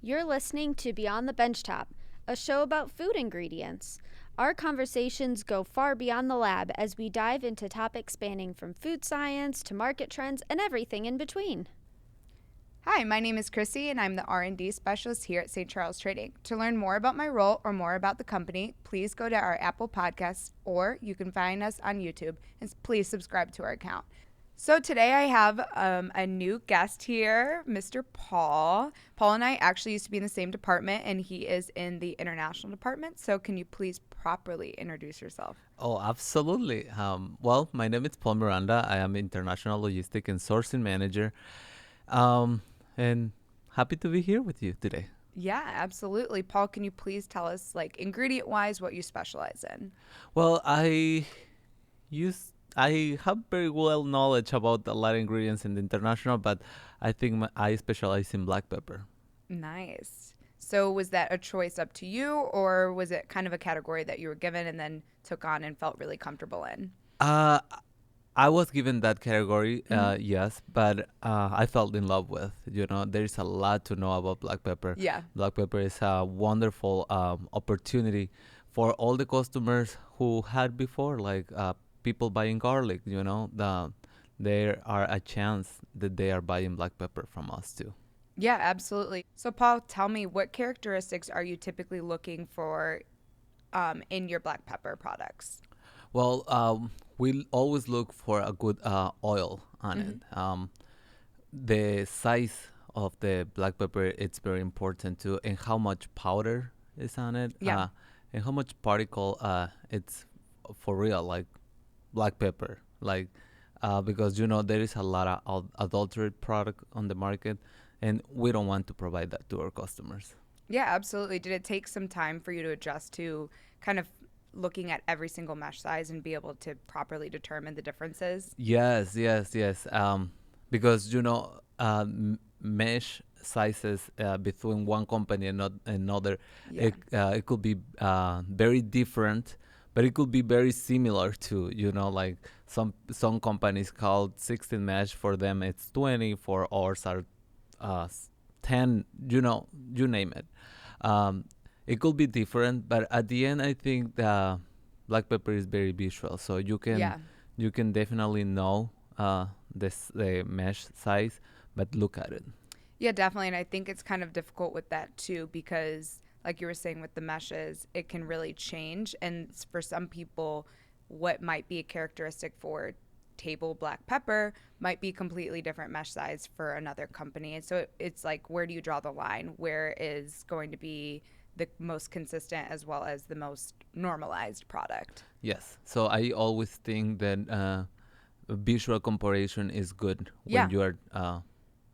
You're listening to Beyond the Benchtop, a show about food ingredients. Our conversations go far beyond the lab as we dive into topics spanning from food science to market trends and everything in between. Hi, my name is Chrissy, and I'm the R&D specialist here at St. Charles Trading. To learn more about my role or more about the company, please go to our Apple Podcasts, or you can find us on YouTube, and please subscribe to our account. So today I have a new guest here, Mr. Paul. Paul and I actually used to be in the same department, and he is in the international department. So can you please properly introduce yourself? Oh, absolutely. Well, my name is Paul Miranda. I am International Logistic and Sourcing Manager. And happy to be here with you today. Yeah, absolutely. Paul, can you please tell us, like, ingredient-wise, what you specialize in? Well, I have very well knowledge about a lot of ingredients in the international, but I think I specialize in black pepper. Nice. So was that a choice up to you, or was it kind of a category that you were given and then took on and felt really comfortable in? Uh, I was given that category, Mhm. yes, but I fell in love with. There is a lot to know about black pepper. Yeah. Black pepper is a wonderful opportunity for all the customers who had before, like people buying garlic. There are a chance that they are buying black pepper from us too. Yeah, absolutely. So, Paul, tell me, what characteristics are you typically looking for in your black pepper products? Well, we always look for a good oil on Mhm. it. The size of the black pepper, it's very important too, and how much powder is on it, Yeah. and how much particle it's for real, like black pepper, like because there is a lot of adulterated product on the market, and we don't want to provide that to our customers. Yeah, absolutely. Did it take some time for you to adjust to kind of looking at every single mesh size and be able to properly determine the differences? Yes, yes, yes. Because mesh sizes between one company and not another, Yeah. it could be very different, but it could be very similar to like some companies called 16 mesh. For them, it's 20. For ours are 10. You name it. Um, it could be different, but at the end, I think the black pepper is very visual, so Yeah. you can definitely know the mesh size, but look at it. Yeah, definitely. And I think it's kind of difficult with that too, because like you were saying with the meshes, it can really change. And for some people, what might be a characteristic for table black pepper might be completely different mesh size for another company. And so it's like, where do you draw the line? Where is going to be the most consistent as well as the most normalized product? Yes. So I always think that visual comparison is good when Yeah. you are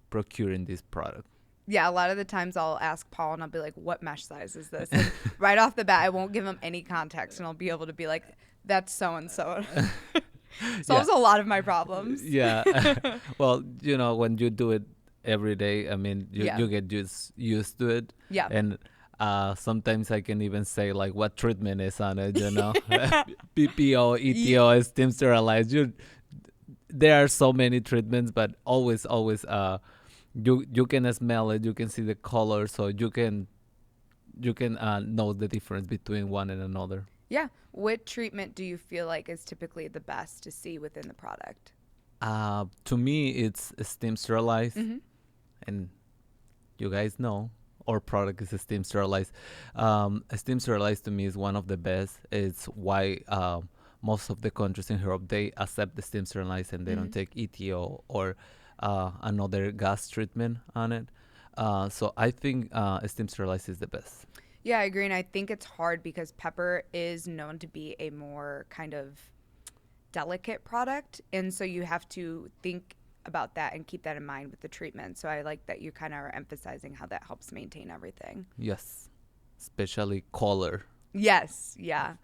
procuring this product. Yeah, a lot of the times I'll ask Paul and I'll be like, what mesh size is this? And right off the bat, I won't give him any context and I'll be able to be like, that's so and so. Yeah. Solves a lot of my problems. Yeah. Well, when you do it every day, I mean, Yeah. you get used to it. Yeah. And sometimes I can even say like what treatment is on it, PPO, ETO, steam sterilized. There are so many treatments, but always, you can smell it, you can see the color, so you can know the difference between one and another. Yeah. What treatment do you feel like is typically the best to see within the product? To me, it's steam sterilized, Mm-hmm. and you guys know our product is steam sterilized. Steam sterilized to me is one of the best. It's why most of the countries in Europe they accept the steam sterilized and they don't take ETO or another gas treatment on it. So I think steam sterilized is the best. Yeah, I agree. And I think it's hard because pepper is known to be a more kind of delicate product. And so you have to think about that and keep that in mind with the treatment. So I like that you kind of are emphasizing how that helps maintain everything. Yes, especially color. Yes, yeah.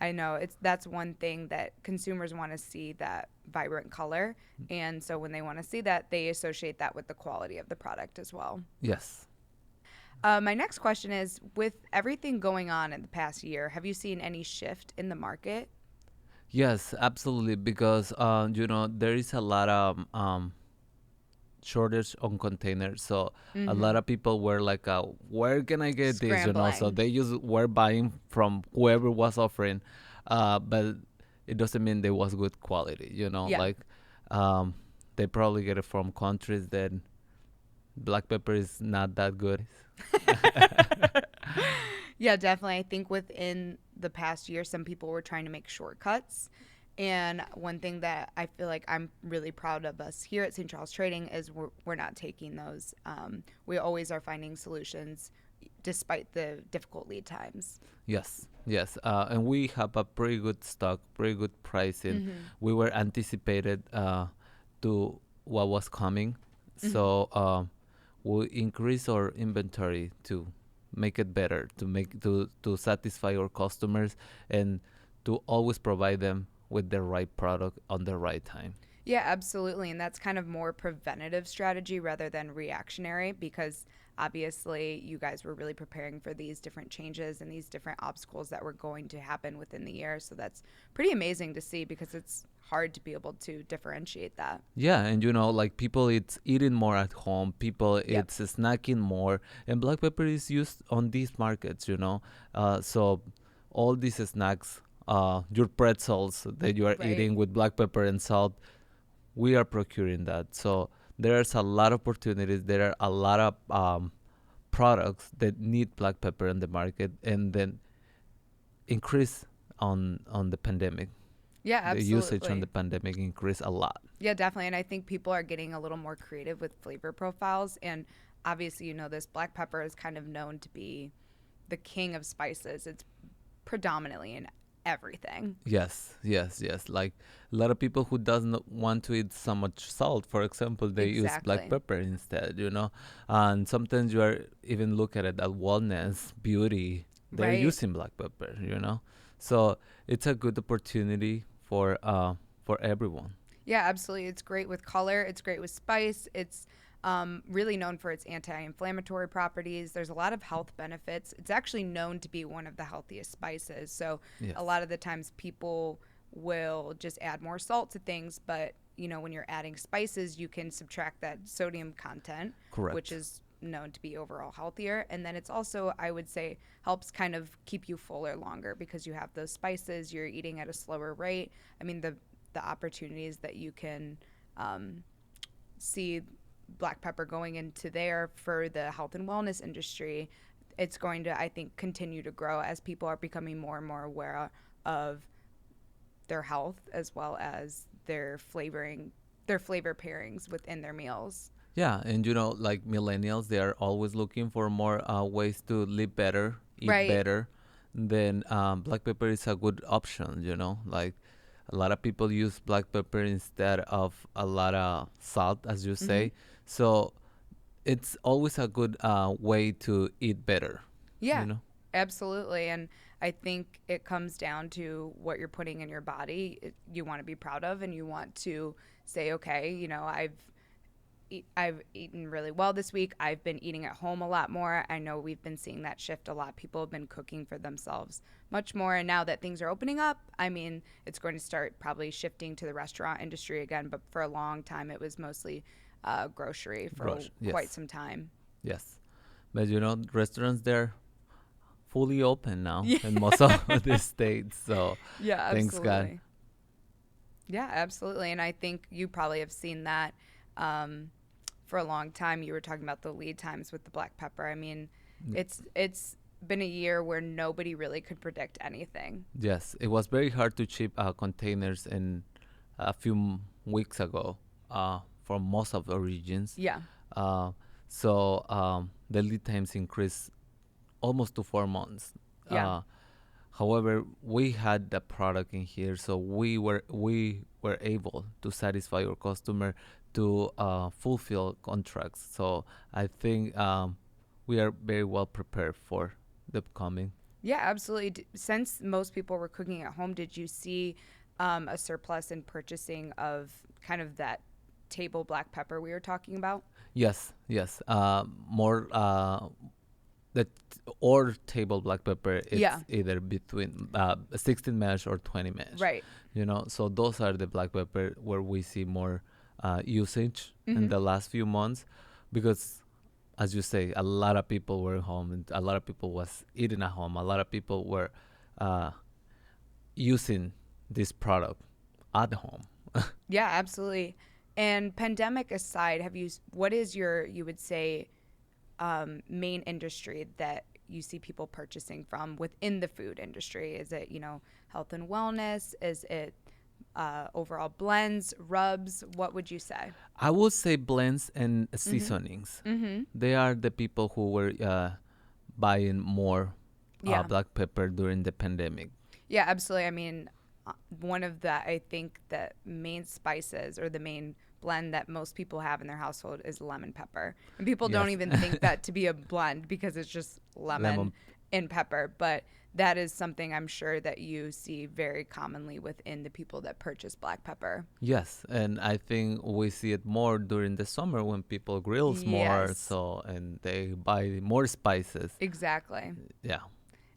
I know. That's one thing that consumers want to see, that vibrant color. And so when they want to see that, they associate that with the quality of the product as well. Yes. My next question is, with everything going on in the past year, have you seen any shift in the market? Yes, absolutely. Because there is a lot of shortage on containers. So a lot Mm-hmm. of people were like, where can I get this? So Scrambling. they just were buying from whoever was offering, but it doesn't mean they was good quality. Yeah. Um, they probably get it from countries that black pepper is not that good. Yeah, definitely. I think within the past year, some people were trying to make shortcuts. And one thing that I feel like I'm really proud of us here at St. Charles Trading is we're not taking those. We always are finding solutions despite the difficult lead times. Yes, yes, and we have a pretty good stock, pretty good pricing. Mm-hmm. We were anticipated to what was coming, Mm-hmm. so we increase our inventory to make it better, to satisfy our customers, and to always provide them with the right product on the right time. Yeah, absolutely. And that's kind of more preventative strategy rather than reactionary because obviously you guys were really preparing for these different changes and these different obstacles that were going to happen within the year. So that's pretty amazing to see because it's hard to be able to differentiate that. Yeah, and like people, it's eating more at home. People, Yep. it's snacking more, and black pepper is used on these markets. So all these snacks, your pretzels that you are Right. eating with black pepper and salt, we are procuring that. So there's a lot of opportunities. There are a lot of products that need black pepper in the market, and then increase on the pandemic. Yeah, The usage on absolutely. the pandemic increased a lot. Yeah, definitely. And I think people are getting a little more creative with flavor profiles. And obviously, this black pepper is kind of known to be the king of spices. It's predominantly in everything. Yes, yes, yes. Like a lot of people who doesn't want to eat so much salt, for example, they use black Exactly. pepper instead. And sometimes you are even look at it at wellness, beauty, they're Right. using black pepper. So it's a good opportunity for everyone. Yeah, absolutely. It's great with color. It's great with spice. It's really known for its anti-inflammatory properties. There's a lot of health benefits. It's actually known to be one of the healthiest spices. So a Yes, lot of the times people will just add more salt to things, but when you're adding spices, you can subtract that sodium content, which correct. is known to be overall healthier. And then it's also, I would say, helps kind of keep you fuller longer because you have those spices, you're eating at a slower rate. I mean, the opportunities that you can see black pepper going into there for the health and wellness industry, it's going to, I think, continue to grow as people are becoming more and more aware of their health as well as their flavor pairings within their meals. Yeah, and like millennials, they are always looking for more ways to live better, eat Right. better. Then black pepper is a good option. Like a lot of people use black pepper instead of a lot of salt, as you Hmm. say. So it's always a good way to eat better, you Yeah, know? absolutely. And I think it comes down to what you're putting in your body. You want to be proud of, and you want to say, okay, I've eaten really well this week. I've been eating at home a lot more. I know we've been seeing that shift a lot. People have been cooking for themselves much more. And now that things are opening up, I mean, it's going to start probably shifting to the restaurant industry again. But for a long time, it was mostly grocery for quite Yes, some time. yes. But restaurants, they're fully open now Yeah. in most of the states. So Yeah, thanks God. absolutely. Yeah, absolutely. And I think you probably have seen that um, for a long time. You were talking about the lead times with the black pepper. I mean, it's been a year where nobody really could predict anything. Yes, it was very hard to ship containers in a few weeks ago from most of the regions. Yeah. Uh, so the lead times increased almost to 4 months. Yeah. However, we had the product in here, so we were able to satisfy our customer to fulfill contracts. So I think we are very well prepared for the upcoming. Yeah, absolutely. Since most people were cooking at home, did you see a surplus in purchasing of kind of that table black pepper we were talking about? Yes, yes. More the or table black pepper. Yeah. It's either between 16 mesh or 20 mesh. Right. So those are the black pepper where we see more usage in the last few months, because as you say, a lot of people were home and a lot of people was eating at home. A lot of people were uh, using this product at home. Yeah, absolutely. And pandemic aside, what is your, you would say, main industry that you see people purchasing from within the food industry? Is it, health and wellness? Is it overall blends, rubs? What would you say? I would say blends and seasonings. Mm-hmm. They are the people who were buying more Yeah. black pepper during the pandemic. Yeah, absolutely. I mean, one of the, I think, the main spices or the main blend that most people have in their household is lemon pepper. And people don't Yes. even think that to be a blend because it's just lemon and pepper. But that is something I'm sure that you see very commonly within the people that purchase black pepper. Yes, and I think we see it more during the summer when people grills more, Yes. so and they buy more spices. Exactly. Yeah.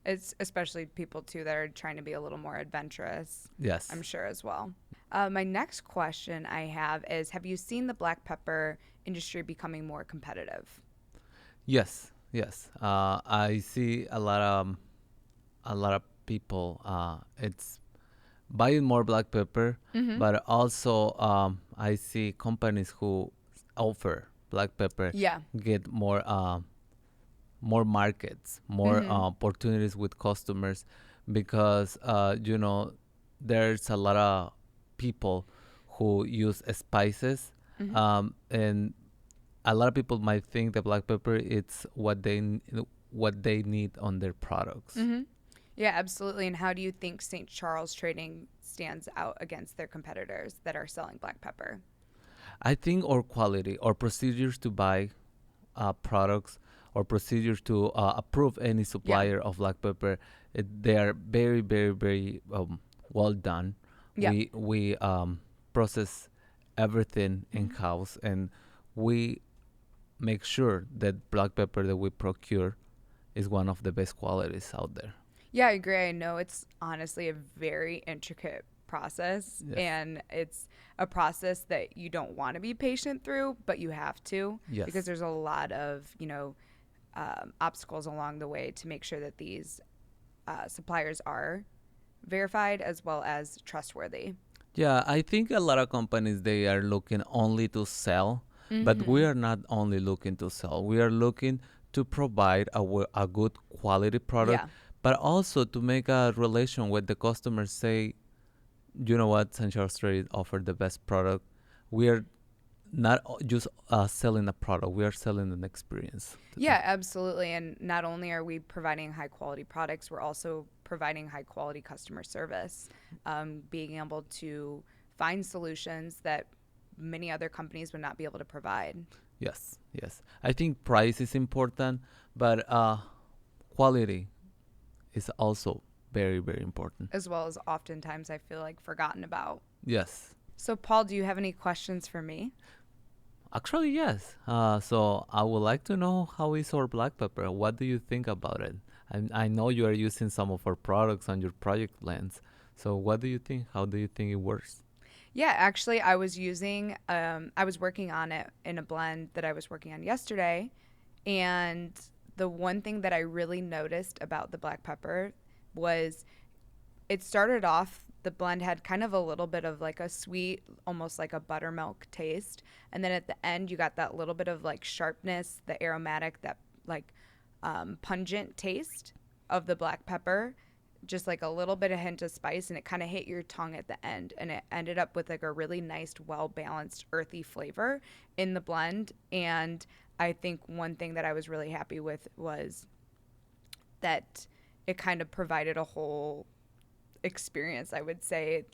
It's especially people, too, that are trying to be a little more adventurous. Yes. I'm sure as well. My next question I have you seen the black pepper industry becoming more competitive? Yes. Yes. I see a lot of people. It's buying more black pepper, but also I see companies who offer black pepper Yeah. get more markets, more opportunities with customers, because there's a lot of people who use spices, and a lot of people might think that black pepper it's what they need on their products. Yeah, absolutely. And how do you think St. Charles Trading stands out against their competitors that are selling black pepper? I think our quality, our procedures to buy products, or procedures to approve any supplier of black pepper, they are very, very, very well done. Yeah. We process everything in house, and we make sure that black pepper that we procure is one of the best qualities out there. Yeah, I agree. I know it's honestly a very intricate process, Yes. and it's a process that you don't want to be patient through, but you have to, Yes. because there's a lot of, obstacles along the way to make sure that these suppliers are verified as well as trustworthy. Yeah, I think a lot of companies they are looking only to sell, but we are not only looking to sell. We are looking to provide a good quality product, Yeah. but also to make a relation with the customers. Say, you know what, St. Charles Trade offer the best product. We are not just selling a product; we are selling an experience. Yeah, absolutely. And not only are we providing high quality products, we're also providing high quality customer service, being able to find solutions that many other companies would not be able to provide. Yes, yes. I think price is important, but quality is also very, very important. As well as oftentimes I feel like forgotten about. Yes. So, Paul, do you have any questions for me? Actually, yes. So I would like to know how is our black pepper? What do you think about it? I know you are using some of our products on your project blends. So what do you think? How do you think it works? Yeah, actually, I was working on it in a blend that I was working on yesterday. And the one thing that I really noticed about the black pepper was it started off, the blend had kind of a little bit of like a sweet, almost like a buttermilk taste. And then at the end, you got that little bit of like sharpness, the aromatic, that like pungent taste of the black pepper, just like a little bit of hint of spice, and it kind of hit your tongue at the end, and it ended up with like a really nice, well balanced, earthy flavor in the blend. And I think one thing that I was really happy with was that it kind of provided a whole experience, I would say,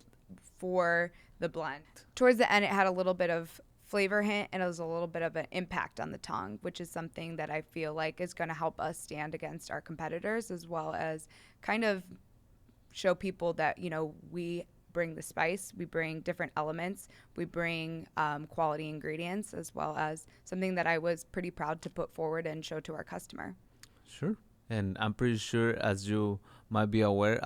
for the blend. Towards the end, it had a little bit of flavor hint, and it was a little bit of an impact on the tongue, which is something that I feel like is going to help us stand against our competitors, as well as kind of show people that, we bring the spice, we bring different elements, we bring quality ingredients, as well as something that I was pretty proud to put forward and show to our customer. Sure. And I'm pretty sure, as you might be aware,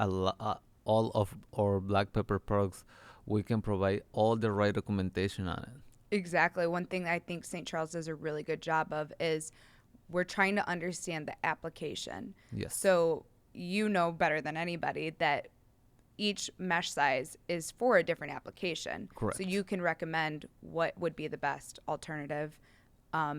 all of our black pepper products, we can provide all the right documentation on it. Exactly. One thing I think St. Charles does a really good job of is we're trying to understand the application. Yes. So you know better than anybody that each mesh size is for a different application. Correct. So you can recommend what would be the best alternative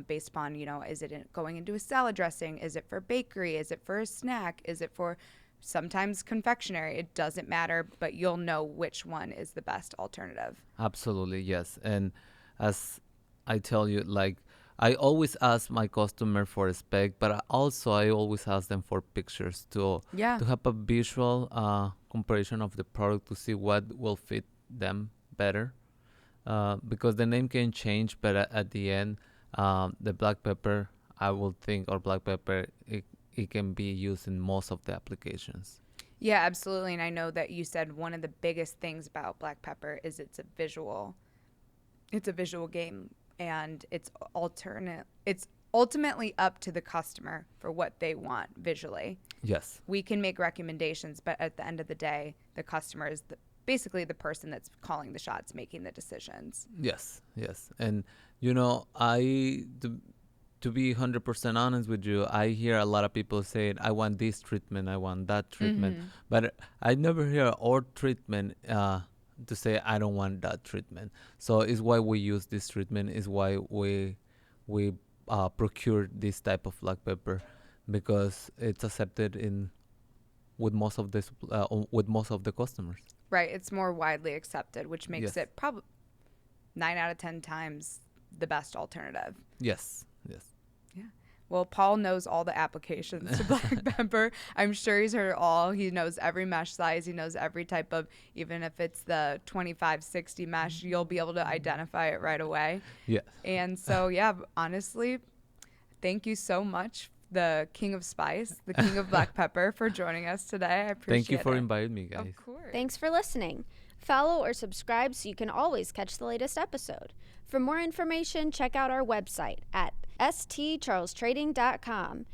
based upon, is it going into a salad dressing? Is it for bakery? Is it for a snack? Is it for sometimes confectionery? It doesn't matter, but you'll know which one is the best alternative. Absolutely, yes. And as I tell you, like I always ask my customer for a spec, but I always ask them for pictures to have a visual comparison of the product to see what will fit them better. Because the name can change, but at the end, the black pepper, I will think, or black pepper, it can be used in most of the applications. Yeah, absolutely. And I know that you said one of the biggest things about black pepper is it's a visual game, and it's ultimately up to the customer for what they want visually. Yes. We can make recommendations, but at the end of the day, the customer is basically the person that's calling the shots, making the decisions. Yes. And to be 100% honest with you, I hear a lot of people saying, I want this treatment, I want that treatment. Mm-hmm. But I never hear or treatment to say, I don't want that treatment. So it's why we use this treatment, is why we procure this type of black pepper, because it's accepted with most of the customers. Right. It's more widely accepted, which makes Yes. it probably 9 out of 10 times the best alternative. Yes. Well, Paul knows all the applications to black pepper. I'm sure he's heard all. He knows every mesh size. He knows every type of, even if it's the 25-60 mesh, you'll be able to identify it right away. Yeah. And so, honestly, thank you so much, the king of spice, the king of black pepper, for joining us today. I appreciate it. Thank you for inviting me, guys. Of course. Thanks for listening. Follow or subscribe so you can always catch the latest episode. For more information, check out our website at stcharlestrading.com